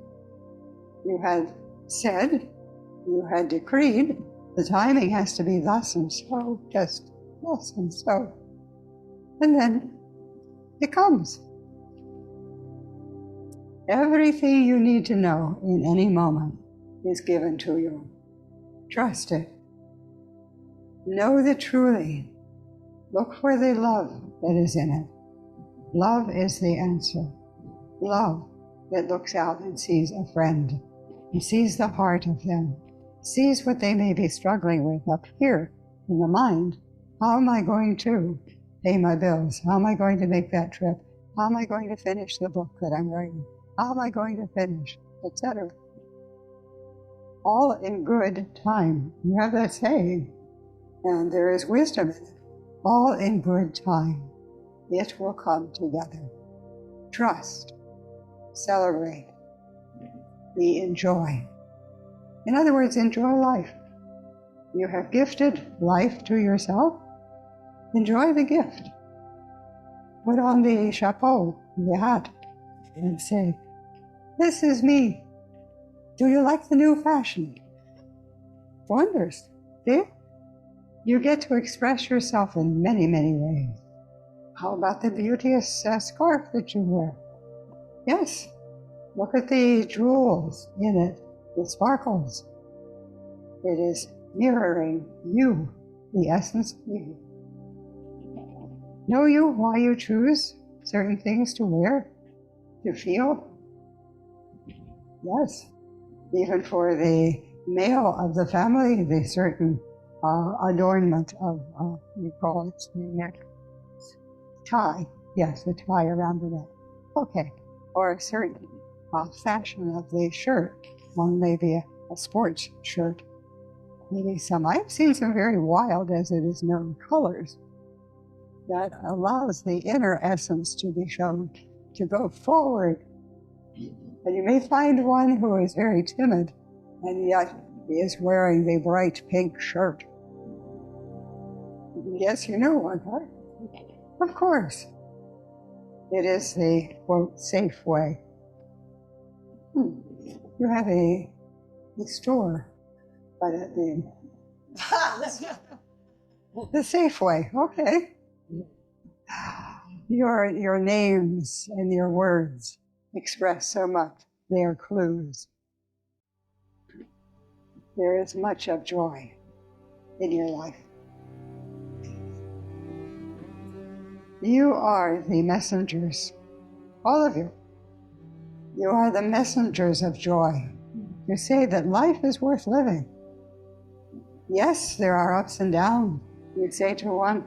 you had said, you had decreed, the timing has to be thus and so, just thus and so. And then it comes. Everything you need to know in any moment is given to you. Trust it. Know that truly. Look for the love that is in it. Love is the answer. Love that looks out and sees a friend, and sees the heart of them, sees what they may be struggling with up here in the mind. How am I going to pay my bills? How am I going to make that trip? How am I going to finish the book that I'm writing? How am I going to finish? Etc. All in good time. You have that saying, and there is wisdom in it. All in good time. It will come together. Trust. Celebrate. Enjoy. In other words, enjoy life. You have gifted life to yourself. Enjoy the gift. Put on the chapeau, the hat, and say, this is me. Do you like the new fashion? wondrous. See? You get to express yourself in many, many ways. How about the beauteous scarf that you wear? Yes. Look at the jewels in it, the sparkles. It is mirroring you, the essence of you. Know you why you choose certain things to wear, to feel? Yes. Even for the male of the family, the certain adornment of, we call it the neck. Tie. Yes, the tie around the neck. Okay. Or a certain fashion of the shirt. One may be a sports shirt. Maybe some. I've seen some very wild, as it is known, colors that allows the inner essence to be shown, to go forward. And you may find one who is very timid, and yet he is wearing the bright pink shirt. Yes, you know one, right? Of course. It is the, quote, safe way. You have a store by that name. The safe way, okay. Your names and your words express so much. They are clues. There is much of joy in your life. You are the messengers, all of you. You are the messengers of joy. You say that life is worth living. Yes, there are ups and downs. You'd say to one,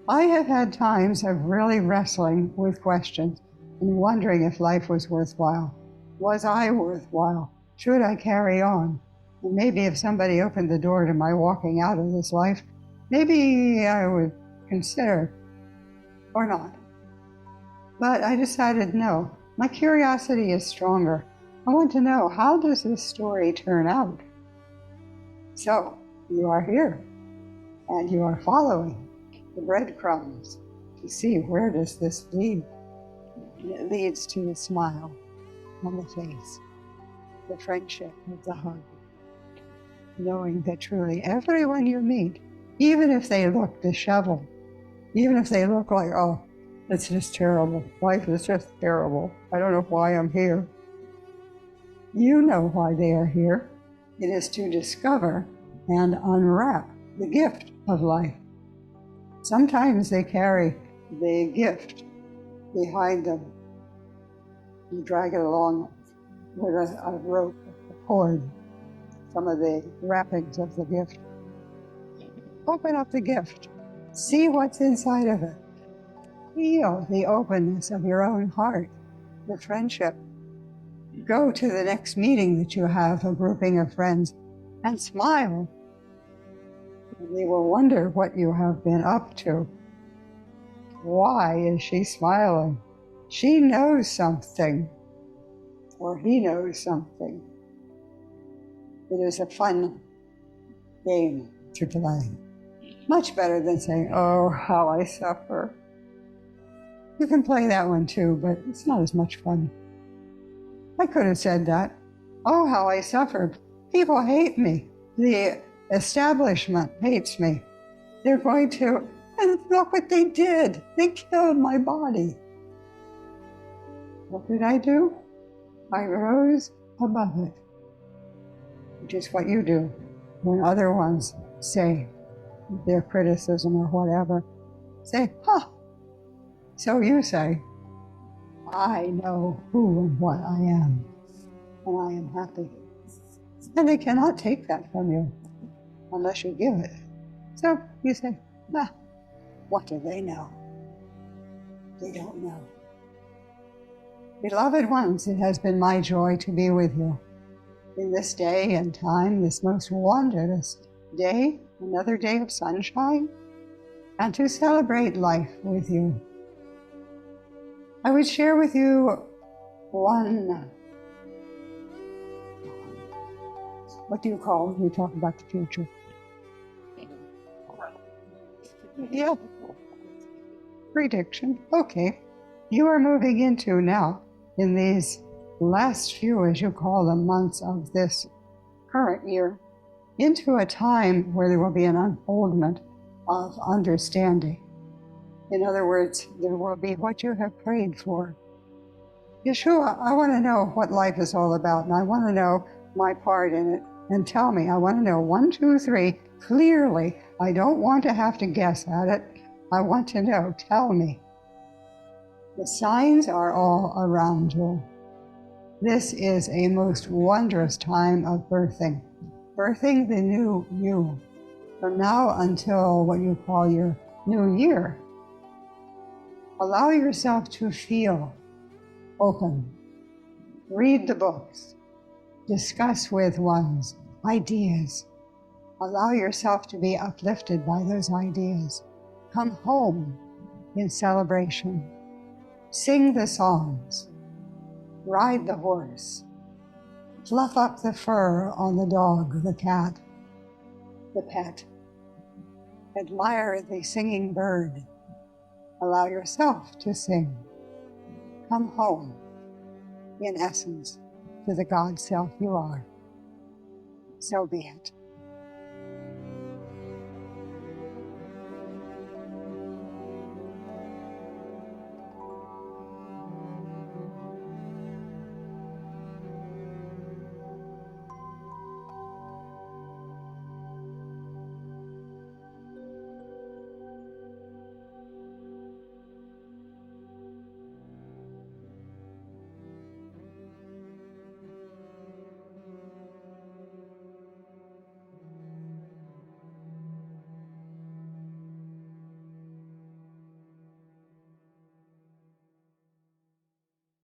I have had times of really wrestling with questions and wondering if life was worthwhile. Was I worthwhile? Should I carry on? And maybe if somebody opened the door to my walking out of this life, maybe I would consider, or not. But I decided no. My curiosity is stronger. I want to know, how does this story turn out? So, you are here, and you are following the breadcrumbs to see where does this lead. And it leads to a smile on the face, the friendship of the heart, knowing that truly everyone you meet, even if they look disheveled, even if they look like, oh, it's just terrible. Life is just terrible. I don't know why I'm here. You know why they are here. It is to discover and unwrap the gift of life. Sometimes they carry the gift behind them. You drag it along with a rope, a cord, some of the wrappings of the gift. Open up the gift. See what's inside of it. Feel the openness of your own heart, the friendship. Go to the next meeting that you have, a grouping of friends, and smile. And they will wonder what you have been up to. Why is she smiling? She knows something, or he knows something. It is a fun game to play. Much better than saying, oh, how I suffer. You can play that one too, but it's not as much fun. I could have said that. Oh, how I suffered. People hate me. The establishment hates me. They're going to, and look what they did. They killed my body. What did I do? I rose above it, which is what you do when other ones say their criticism or whatever. Say, huh. So you say, I know who and what I am, and I am happy. And they cannot take that from you unless you give it. So you say, nah, what do they know? They don't know. Beloved ones, it has been my joy to be with you in this day and time, this most wondrous day, another day of sunshine, and to celebrate life with you. I would share with you one, what do you call when you talk about the future? Yeah, prediction. Okay. You are moving into now, in these last few, as you call them, months of this current year, into a time where there will be an unfoldment of understanding. In other words, there will be what you have prayed for. Yeshua, I want to know what life is all about, and I want to know my part in it. And tell me, I want to know 1, 2, 3 clearly. I don't want to have to guess at it. I want to know. Tell me. The signs are all around you. This is a most wondrous time of birthing the new you, from now until what you call your new year. Allow yourself to feel open. Read the books. Discuss with one's ideas. Allow yourself to be uplifted by those ideas. Come home in celebration. Sing the songs. Ride the horse. Fluff up the fur on the dog, the cat, the pet. Admire the singing bird. Allow yourself to sing. Come home, in essence, to the God self you are. So be it.